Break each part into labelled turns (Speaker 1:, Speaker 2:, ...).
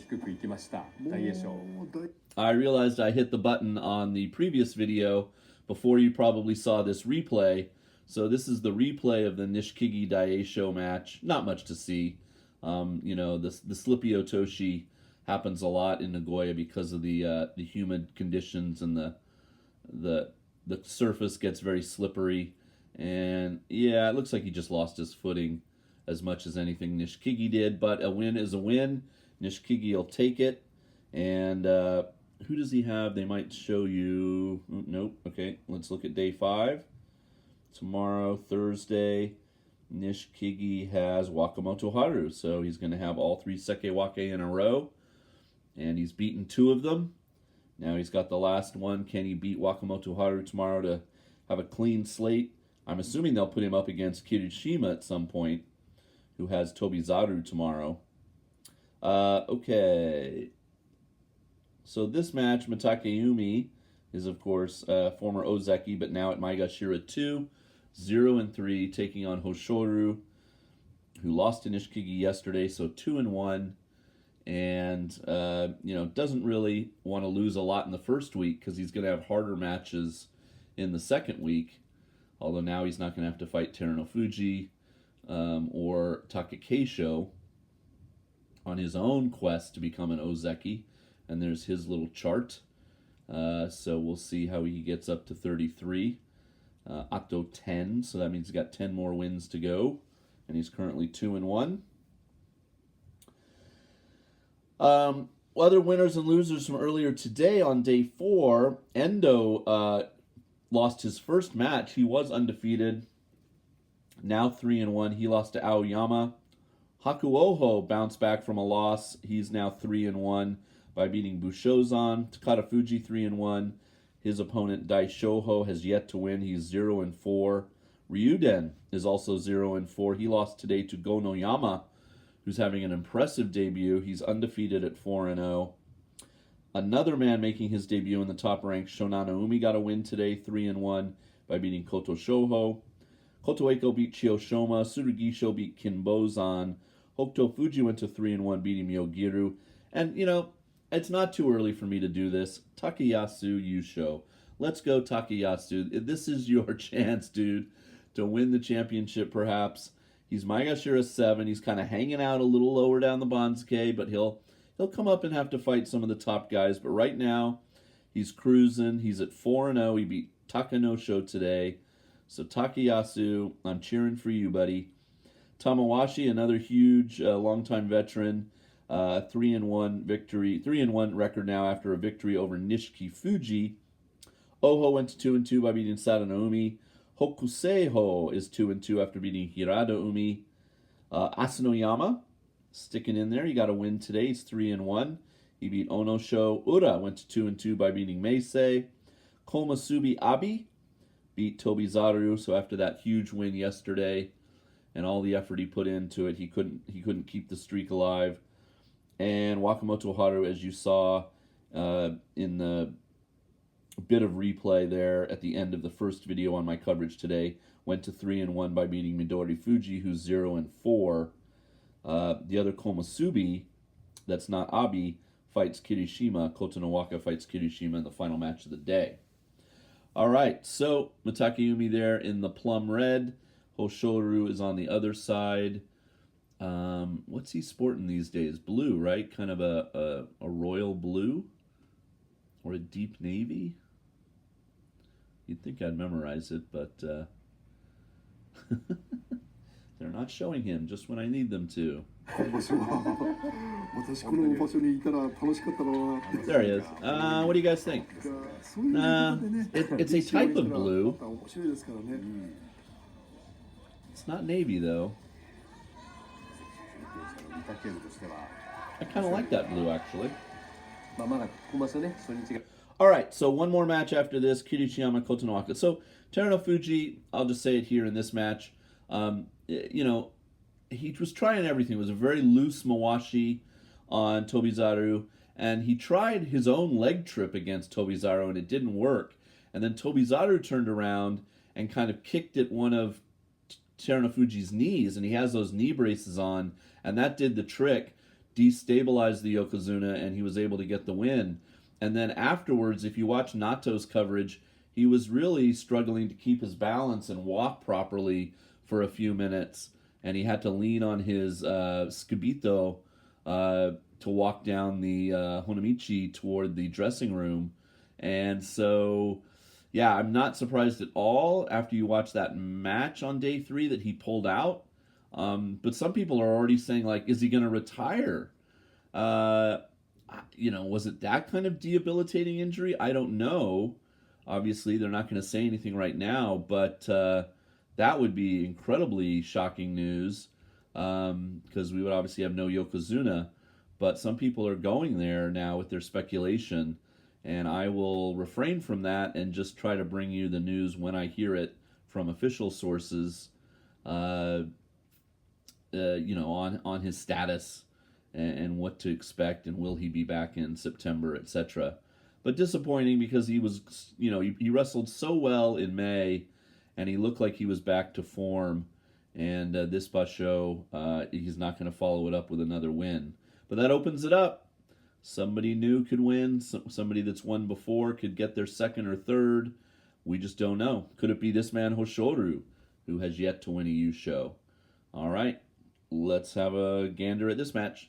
Speaker 1: 低くいきました。大栄翔。
Speaker 2: I realized I hit the button on the previous video before you probably saw this replay. So this is the replay of the Nishikigi Daisho match. Not much to see. The slippy otoshi happens a lot in Nagoya because of the humid conditions, and the surface gets very slippery. And yeah, it looks like he just lost his footing as much as anything Nishikigi did. But a win is a win. Nishikigi will take it. And who does he have? They might show you. Nope. Okay, let's look at day 5. Tomorrow, Thursday, Nishikigi has Wakamoto Haru. So he's going to have all 3 Sekiwake in a row. And he's beaten 2 of them. Now he's got the last one. Can he beat Wakamoto Haru tomorrow to have a clean slate? I'm assuming they'll put him up against Kirishima at some point, who has Tobizaru tomorrow. Okay. So this match, Mitakeumi is, of course, former Ozeki, but now at Maegashira 2, 0-3, taking on Hoshoryu, who lost to Nishikigi yesterday, so 2-1. And, doesn't really want to lose a lot in the first week because he's going to have harder matches in the second week. Although now he's not going to have to fight Terunofuji or Takakeisho on his own quest to become an Ozeki. And there's his little chart. So we'll see how he gets up to 33. Ato 10, so that means he's got 10 more wins to go. And he's currently 2-1. Other winners and losers from earlier today on day 4. Endo lost his first match. He was undefeated. Now 3-1. He lost to Aoyama. Hakuoho bounced back from a loss. He's now 3-1 by beating Bushozan. Takada Fuji 3-1. His opponent Daishoho has yet to win. He's 0-4. Ryuden is also 0-4. He lost today to Gonoyama, who's having an impressive debut. He's undefeated at 4-0. Another man making his debut in the top rank, Shonanaumi, got a win today, 3-1, by beating Koto Shoho. Kotoeko beat Chiyoshoma. Tsurugisho beat Kinbozan. Hokuto Fuji went to 3-1, beating Myogiru. And, it's not too early for me to do this. Takayasu Yusho. Let's go, Takayasu. This is your chance, dude, to win the championship, perhaps. He's Maegashira 7. He's kind of hanging out a little lower down the Banzuke, but he'll come up and have to fight some of the top guys. But right now, he's cruising. He's at 4-0. He beat Takanosho today. So Takayasu, I'm cheering for you, buddy. Tamawashi, another huge longtime veteran, 3-1 victory, 3-1 record now after a victory over Nishiki Fuji. Oho went to 2-2 by beating Sadanoumi. Hokuseiho is 2-2 after beating Hiradaumi. Asanoyama sticking in there. He got a win today. He's 3-1. He beat Onosho. Ura went to 2-2 by beating Meisei. Komasubi Abi beat Tobizaru. So after that huge win yesterday and all the effort he put into it, he couldn't keep the streak alive. And Wakamoto Haru, as you saw in the bit of replay there at the end of the first video on my coverage today, went to 3-1 by beating Midori Fuji, who's 0-4. The other Komasubi, that's not Abi, fights Kirishima. Kotonowaka fights Kirishima in the final match of the day. All right, so Mitakeumi there in the plum red. Hoshoryu is on the other side. What's he sporting these days? Blue, right? Kind of a royal blue or a deep navy. You'd think I'd memorize it, but they're not showing him just when I need them to. There he is. What do you guys think? It's a type of blue. It's not navy, though. I kind of like that blue, actually. All right, so one more match after this, Kirishima Kotonowaka. So Terunofuji, I'll just say it here in this match, he was trying everything. It was a very loose Mawashi on Tobizaru, and he tried his own leg trip against Tobizaru, and it didn't work. And then Tobizaru turned around and kind of kicked at one of Terunofuji's knees, and he has those knee braces on, and that did the trick. destabilized the Yokozuna, and he was able to get the win. And then afterwards, if you watch Nato's coverage, he was really struggling to keep his balance and walk properly for a few minutes, and he had to lean on his skibito to walk down the Honamichi toward the dressing room. And so, yeah, I'm not surprised at all after you watch that match on day 3 that he pulled out. But some people are already saying, like, is he going to retire? Was it that kind of debilitating injury? I don't know. Obviously, they're not going to say anything right now, but that would be incredibly shocking news because we would obviously have no Yokozuna. But some people are going there now with their speculation, and I will refrain from that and just try to bring you the news when I hear it from official sources, on his status and what to expect and will he be back in September, etc. But disappointing because he was, he wrestled so well in May, and he looked like he was back to form. And this Basho, he's not going to follow it up with another win. But that opens it up. Somebody new could win. Somebody that's won before could get their second or third. We just don't know. Could it be this man Hoshoryu, who has yet to win a Yusho? All right, let's have a gander at this match.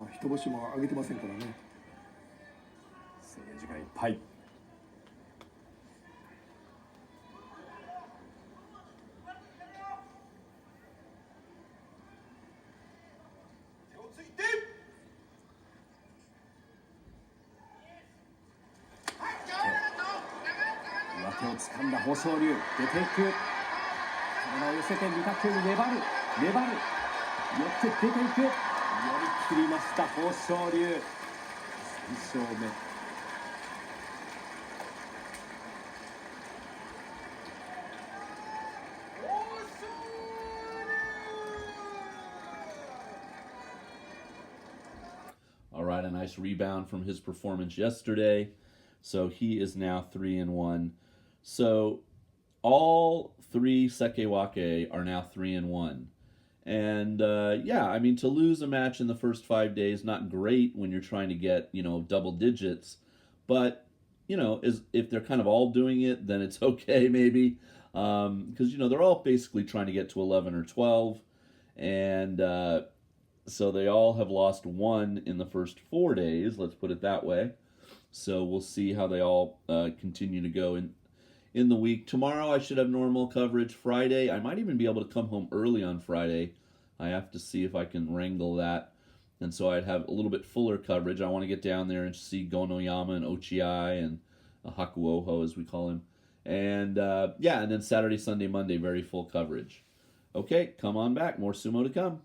Speaker 3: 一星も上げてませんからね。
Speaker 1: 制限時間いっぱい。上手を掴んだ豊昇龍、出ていく。体を寄せて御嶽海、粘る、寄って出ていく。寄り切りました豊昇龍、3勝目。
Speaker 2: All right, a nice rebound from his performance yesterday. So he is now 3-1. So all 3 Sekiwake are now 3-1. And to lose a match in the first 5 days, not great when you're trying to get, double digits. But, if they're kind of all doing it, then it's okay maybe. Because, they're all basically trying to get to 11 or 12. And so they all have lost 1 in the first 4 days, let's put it that way. So we'll see how they all continue to go in the week. Tomorrow I should have normal coverage. Friday, I might even be able to come home early on Friday. I have to see if I can wrangle that. And so I'd have a little bit fuller coverage. I want to get down there and see Gonoyama and Ochiai and Hakuoho, as we call him. And and then Saturday, Sunday, Monday, very full coverage. Okay, come on back. More sumo to come.